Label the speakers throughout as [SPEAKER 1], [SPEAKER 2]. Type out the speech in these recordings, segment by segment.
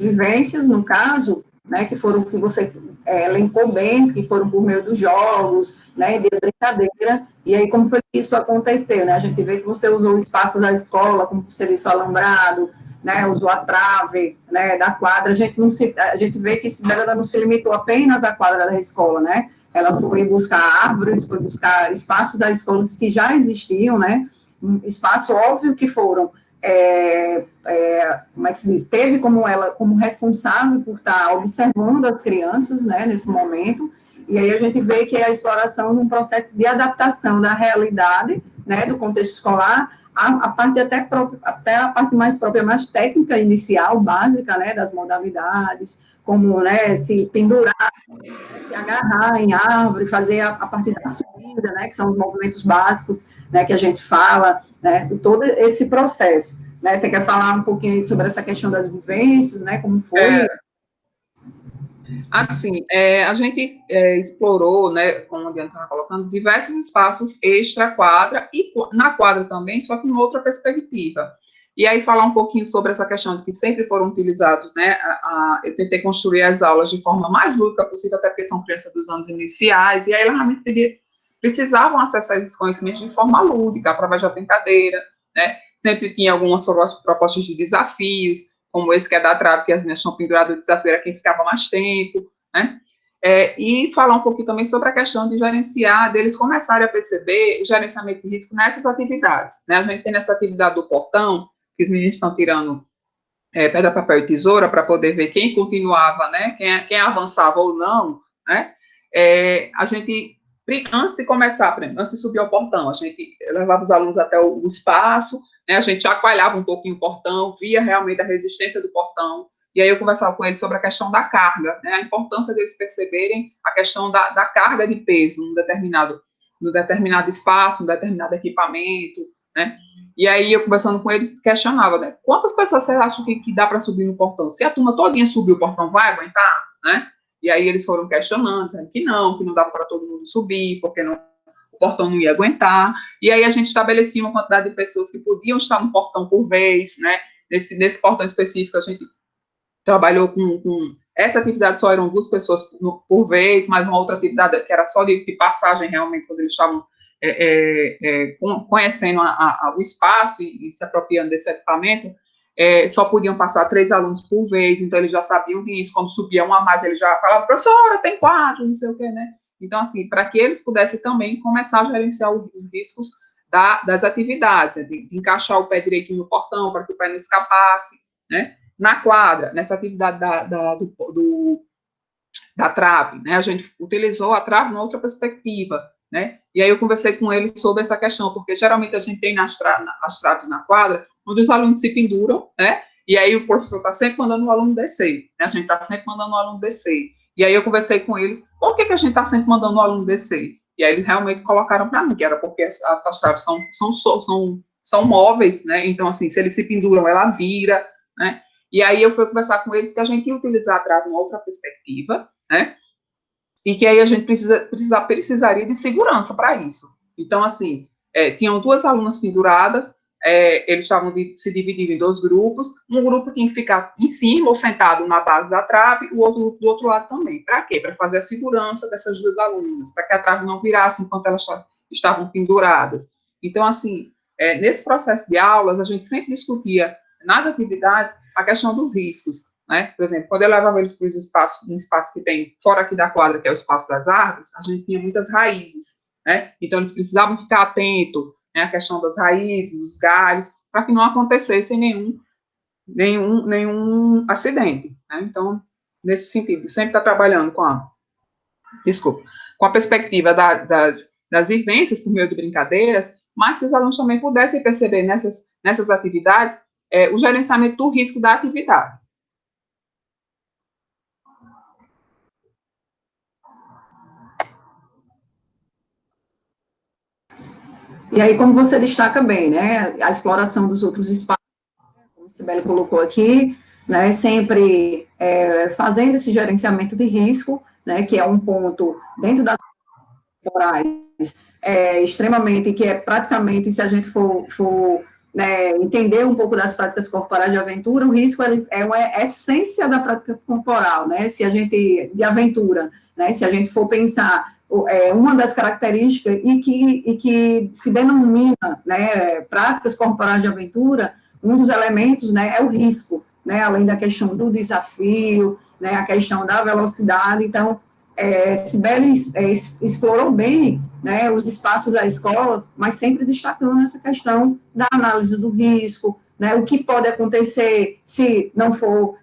[SPEAKER 1] vivências, no caso, né, que foram, que você elencou bem, que foram por meio dos jogos, né, de brincadeira, e aí como foi que isso aconteceu, né, a gente vê que você usou o espaço da escola como serviço alambrado, né, usou a trave, né, da quadra, a gente vê que ela não se limitou apenas à quadra da escola, né, ela foi buscar árvores, foi buscar espaços das escolas que já existiam, né, um espaço óbvio que foram como é que se diz, teve como ela, como responsável por estar observando as crianças, né, nesse momento, e aí a gente vê que é a exploração de um processo de adaptação da realidade, né, do contexto escolar, a parte até a parte mais própria, mais técnica, inicial, básica, né, das modalidades, como, né, se pendurar, se agarrar em árvore, fazer a parte da subida, né, que são os movimentos básicos, né, que a gente fala, né, todo esse processo, né, você quer falar um pouquinho sobre essa questão das vivências, né, como foi?
[SPEAKER 2] Assim, a gente explorou, né, como a Diana estava colocando, diversos espaços extra-quadra e na quadra também, só que em outra perspectiva. E aí falar um pouquinho sobre essa questão de que sempre foram utilizados, né, eu tentei construir as aulas de forma mais lúdica possível, até porque são crianças dos anos iniciais, e aí elas realmente precisavam acessar esses conhecimentos de forma lúdica, através da brincadeira, né, sempre tinha algumas propostas de desafios, como esse que é da trave, que as meninas estão penduradas, o desafio era quem ficava mais tempo, né, e falar um pouquinho também sobre a questão de gerenciar, deles começarem a perceber o gerenciamento de risco nessas atividades, né, a gente tem nessa atividade do portão, que os meninos estão tirando pedra, papel e tesoura para poder ver quem continuava, né, quem avançava ou não, né, a gente, antes de começar, antes de subir ao portão, a gente levava os alunos até o espaço, né, a gente chacoalhava um pouquinho o portão, via realmente a resistência do portão, e aí eu conversava com eles sobre a questão da carga, né, a importância deles perceberem a questão da carga de peso num determinado espaço, num determinado equipamento, né, e aí eu conversando com eles, questionava, né, quantas pessoas você acha que dá para subir no portão? Se a turma todinha subir o portão, vai aguentar, né? E aí eles foram questionando, dizendo que não dava para todo mundo subir, porque o portão não ia aguentar. E aí a gente estabelecia uma quantidade de pessoas que podiam estar no portão por vez, né? Nesse portão específico, a gente trabalhou com essa atividade, só eram 2 pessoas por vez, mas uma outra atividade que era só de passagem, realmente, quando eles estavam conhecendo o espaço e se apropriando desse equipamento, só podiam passar 3 alunos por vez, então eles já sabiam disso, quando subia um a mais, eles já falavam, professora, tem 4, não sei o quê, né? Então, assim, para que eles pudessem também começar a gerenciar os riscos das atividades, né? De encaixar o pé direitinho no portão, para que o pé não escapasse, né? Na quadra, nessa atividade da trave, né? A gente utilizou a trave numa outra perspectiva, né? E aí eu conversei com eles sobre essa questão, porque geralmente a gente tem as traves na quadra, onde os alunos se penduram, né? E aí o professor está sempre mandando o aluno descer, né? A gente está sempre mandando o aluno descer. E aí eu conversei com eles, por que a gente está sempre mandando o aluno descer? E aí eles realmente colocaram para mim, que era porque as traves são móveis, né? Então, assim, se eles se penduram, ela vira, né? E aí eu fui conversar com eles que a gente ia utilizar a trave em outra perspectiva, né? E que aí a gente precisaria de segurança para isso. Então, assim, tinham 2 alunas penduradas, eles estavam se dividindo em 2 grupos, um grupo tinha que ficar em cima ou sentado na base da trave, o outro grupo do outro lado também. Para quê? Para fazer a segurança dessas 2 alunas, para que a trave não virasse enquanto elas estavam penduradas. Então, assim, nesse processo de aulas, a gente sempre discutia, nas atividades, a questão dos riscos, né? Por exemplo, quando eu levava eles para um espaço que tem fora aqui da quadra, que é o espaço das árvores, a gente tinha muitas raízes, né? Então, eles precisavam ficar atentos, né, à questão das raízes, dos galhos, para que não acontecesse nenhum acidente, né? Então, nesse sentido, sempre está trabalhando com a perspectiva das vivências por meio de brincadeiras, mas que os alunos também pudessem perceber nessas atividades o gerenciamento do risco da atividade.
[SPEAKER 1] E aí, como você destaca bem, né, a exploração dos outros espaços, como a Sibeli colocou aqui, né, sempre fazendo esse gerenciamento de risco, né, que é um ponto dentro das temporais extremamente, que é praticamente, se a gente for né, entender um pouco das práticas corporais de aventura, o risco é uma essência da prática corporal, né, se a gente, de aventura, né, se a gente for pensar, uma das características e que se denomina, né, práticas corporais de aventura, um dos elementos, né, é o risco, né, além da questão do desafio, né, a questão da velocidade. Então, Cibele explorou bem, né, os espaços da escola, mas sempre destacando essa questão da análise do risco, né, o que pode acontecer se não for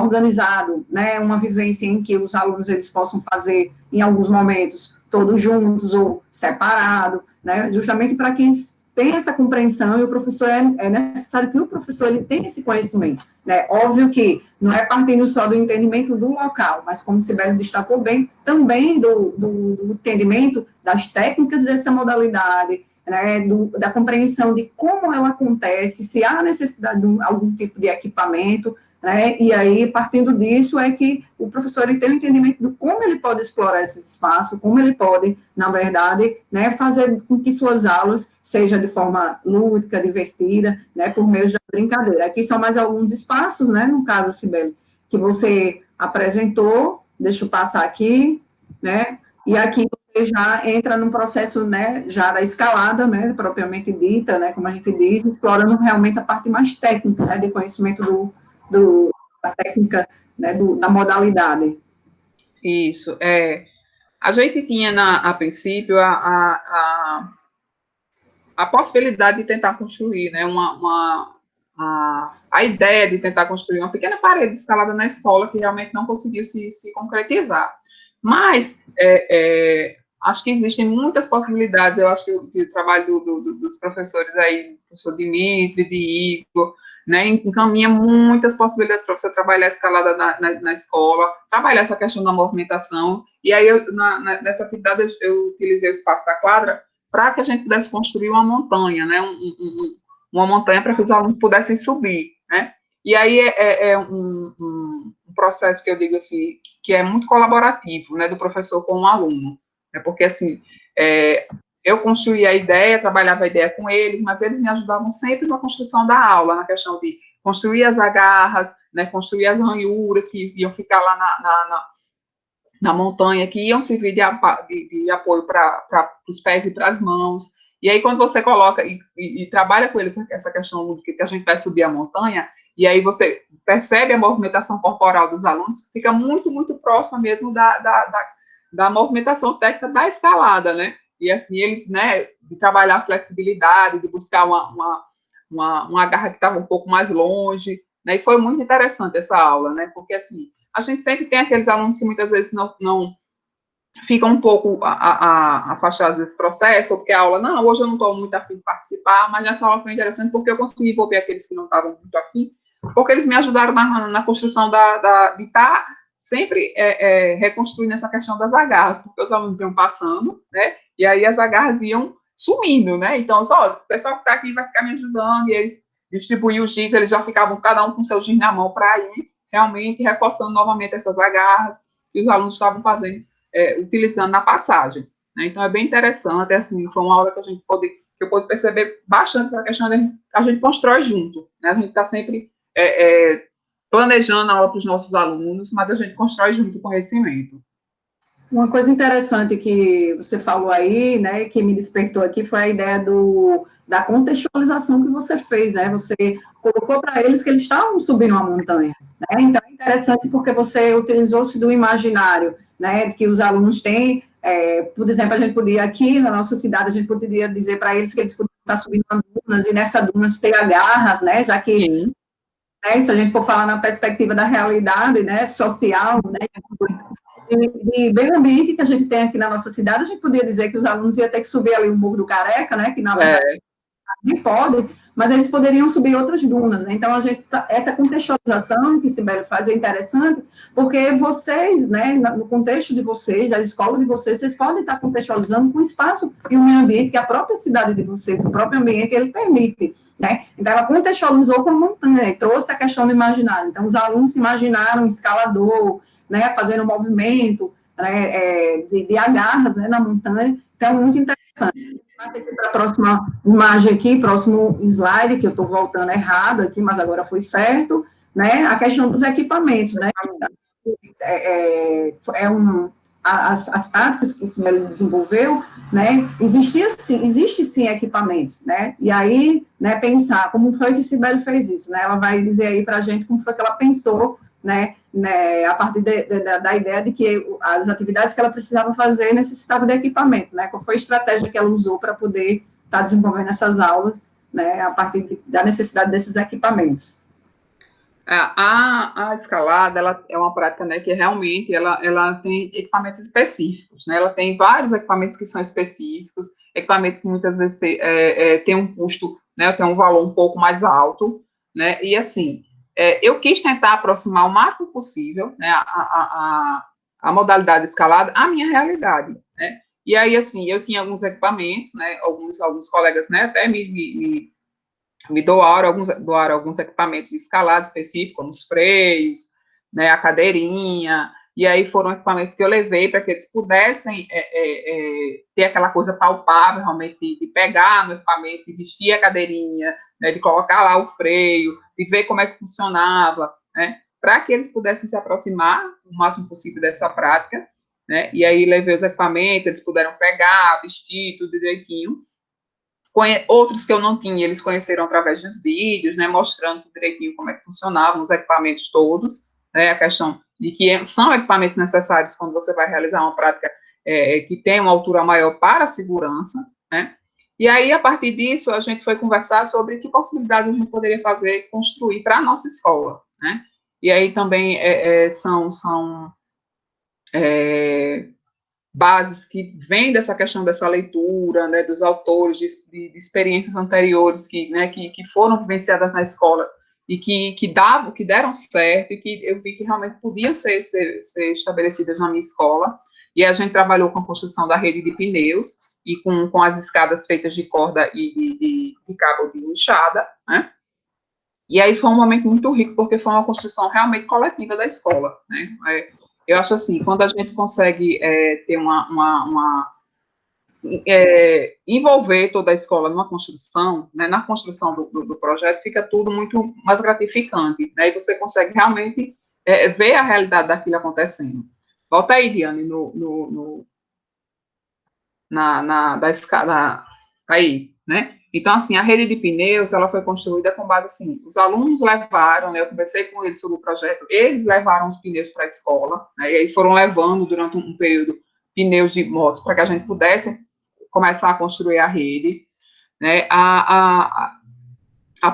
[SPEAKER 1] organizado, né, uma vivência em que os alunos eles possam fazer em alguns momentos todos juntos ou separado, né, justamente para quem tem essa compreensão, e o professor é necessário que o professor ele tenha esse conhecimento, né? Óbvio que não é partindo só do entendimento do local, mas como Cibele destacou bem, também do entendimento das técnicas dessa modalidade, né, da compreensão de como ela acontece, se há necessidade de algum tipo de equipamento, né, e aí, partindo disso, é que o professor ele tem um entendimento de como ele pode explorar esse espaço, como ele pode, na verdade, né, fazer com que suas aulas sejam de forma lúdica, divertida, né, por meio da brincadeira. Aqui são mais alguns espaços, né, no caso, Cibele, que você apresentou, deixa eu passar aqui, né, e aqui você já entra num processo, né, já da escalada, né, propriamente dita, né, como a gente diz, explorando realmente a parte mais técnica, né, de conhecimento da técnica, né, da modalidade.
[SPEAKER 2] Isso, a gente tinha, a princípio, a possibilidade de tentar construir, né, a ideia de tentar construir uma pequena parede escalada na escola que realmente não conseguiu se concretizar. Mas, acho que existem muitas possibilidades, eu acho que o trabalho dos professores aí, do professor Dimitri, de Igor, né, encaminha muitas possibilidades para você trabalhar a escalada na escola, trabalhar essa questão da movimentação, e aí, nessa atividade, eu utilizei o espaço da quadra para que a gente pudesse construir uma montanha, né, uma montanha para que os alunos pudessem subir, né, e aí um processo que eu digo assim, que é muito colaborativo, né, do professor com o aluno, né, porque assim, eu construí a ideia, trabalhava a ideia com eles, mas eles me ajudavam sempre na construção da aula, na questão de construir as agarras, né, construir as ranhuras que iam ficar lá na montanha, que iam servir de apoio para os pés e para as mãos. E aí, quando você coloca e trabalha com eles essa questão de que a gente vai subir a montanha, e aí você percebe a movimentação corporal dos alunos, fica muito, muito próxima mesmo da movimentação técnica da escalada, né? E assim, eles, né, de trabalhar a flexibilidade, de buscar uma agarra que estava um pouco mais longe, né? E foi muito interessante essa aula, né? Porque, assim, a gente sempre tem aqueles alunos que muitas vezes não ficam um pouco afastados desse processo, ou porque a aula, não, hoje eu não estou muito afim de participar, mas nessa aula foi interessante porque eu consegui envolver aqueles que não estavam muito afim, porque eles me ajudaram na construção de estar sempre reconstruindo essa questão das agarras, porque os alunos iam passando, né, e aí as agarras iam sumindo, né, então, o pessoal que está aqui vai ficar me ajudando, e eles distribuíam os giz, eles já ficavam cada um com seu giz na mão para ir realmente reforçando novamente essas agarras que os alunos estavam fazendo, utilizando na passagem, né? Então, é bem interessante, assim, foi uma aula que eu pude perceber bastante essa questão de a gente constrói junto, né? A gente está sempre planejando a aula para os nossos alunos, mas a gente constrói junto o conhecimento.
[SPEAKER 1] Uma coisa interessante que você falou aí, né, que me despertou aqui, foi a ideia da contextualização que você fez, né, você colocou para eles que eles estavam subindo uma montanha, né, então é interessante porque você utilizou-se do imaginário, né, que os alunos têm, por exemplo, a gente podia, aqui na nossa cidade, a gente poderia dizer para eles que eles poderiam estar subindo dunas, e nessa dunas ter agarras, né, já que, né, se a gente for falar na perspectiva da realidade, né, social, né, de meio ambiente que a gente tem aqui na nossa cidade, a gente poderia dizer que os alunos iam ter que subir ali o Morro do Careca, né, que na verdade nem pode, mas eles poderiam subir outras dunas, né? Então, essa contextualização que Cibele faz é interessante, porque vocês, né, no contexto de vocês, da escola de vocês, vocês podem estar contextualizando com o espaço e o meio ambiente que a própria cidade de vocês, o próprio ambiente, ele permite, né? Então, ela contextualizou com a montanha, trouxe a questão do imaginário. Então, os alunos se imaginaram escalador, né, fazendo movimento, né, de agarras, né, na montanha. Então, muito interessante. Aqui para a próxima imagem aqui, próximo slide, que eu estou voltando errado aqui, mas agora foi certo, né? A questão dos equipamentos, né? As práticas que Sibeli desenvolveu, né? Existe sim equipamentos, né? E aí, né, pensar como foi que Sibeli fez isso, né? Ela vai dizer aí para a gente como foi que ela pensou, né, a partir da ideia de que as atividades que ela precisava fazer necessitavam de equipamento, né? Qual foi a estratégia que ela usou para poder estar desenvolvendo essas aulas, né, a partir da necessidade desses equipamentos.
[SPEAKER 2] A escalada, ela é uma prática, né, que realmente ela tem equipamentos específicos, né? Ela tem vários equipamentos que são específicos, equipamentos que muitas vezes tem um custo, né, tem um valor um pouco mais alto, né? E assim, eu quis tentar aproximar o máximo possível, né, a modalidade escalada à minha realidade, né? E aí, assim, eu tinha alguns equipamentos, né? Alguns colegas, né, até me doaram alguns equipamentos de escalada específicos, como os freios, né, a cadeirinha, e aí foram equipamentos que eu levei para que eles pudessem ter aquela coisa palpável, realmente, de pegar no equipamento, de vestir a cadeirinha, né, de colocar lá o freio, de ver como é que funcionava, né, para que eles pudessem se aproximar o máximo possível dessa prática, né, e aí levei os equipamentos, eles puderam pegar, vestir, tudo direitinho. Outros que eu não tinha, eles conheceram através dos vídeos, né, mostrando direitinho como é que funcionavam os equipamentos todos, né, a questão de que são equipamentos necessários quando você vai realizar uma prática que tem uma altura maior para a segurança, né, e aí, a partir disso, a gente foi conversar sobre que possibilidades a gente poderia fazer, construir para a nossa escola, né, e aí também são bases que vêm dessa questão dessa leitura, né, dos autores, de experiências anteriores que foram vivenciadas na escola e que deram certo e que eu vi que realmente podiam ser estabelecidas na minha escola. E a gente trabalhou com a construção da rede de pneus e com as escadas feitas de corda e de cabo de enxada, né? E aí foi um momento muito rico, porque foi uma construção realmente coletiva da escola, né? Eu acho assim, quando a gente consegue ter envolver toda a escola numa construção, né, na construção do projeto, fica tudo muito mais gratificante, né? E você consegue realmente ver a realidade daquilo acontecendo. Volta aí, Diane, da escada, aí, né? Então, assim, a rede de pneus, ela foi construída com base, assim, os alunos levaram, né, eu conversei com eles sobre o projeto, eles levaram os pneus para a escola, né, e aí foram levando, durante um período, pneus de motos, para que a gente pudesse começar a construir a rede, né, a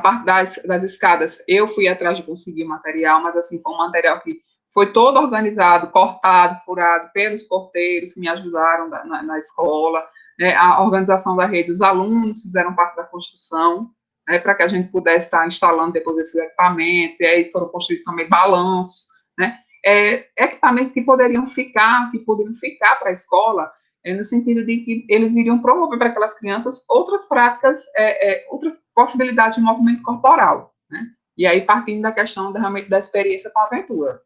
[SPEAKER 2] parte das escadas, eu fui atrás de conseguir material, mas, assim, foi um material que foi todo organizado, cortado, furado pelos porteiros que me ajudaram na escola, né, a organização da rede, os alunos fizeram parte da construção, né, para que a gente pudesse estar instalando depois esses equipamentos, e aí foram construídos também balanços, né, equipamentos que poderiam ficar para a escola, no sentido de que eles iriam promover para aquelas crianças outras práticas, outras possibilidades de movimento corporal, né, e aí partindo da questão realmente da experiência com a aventura.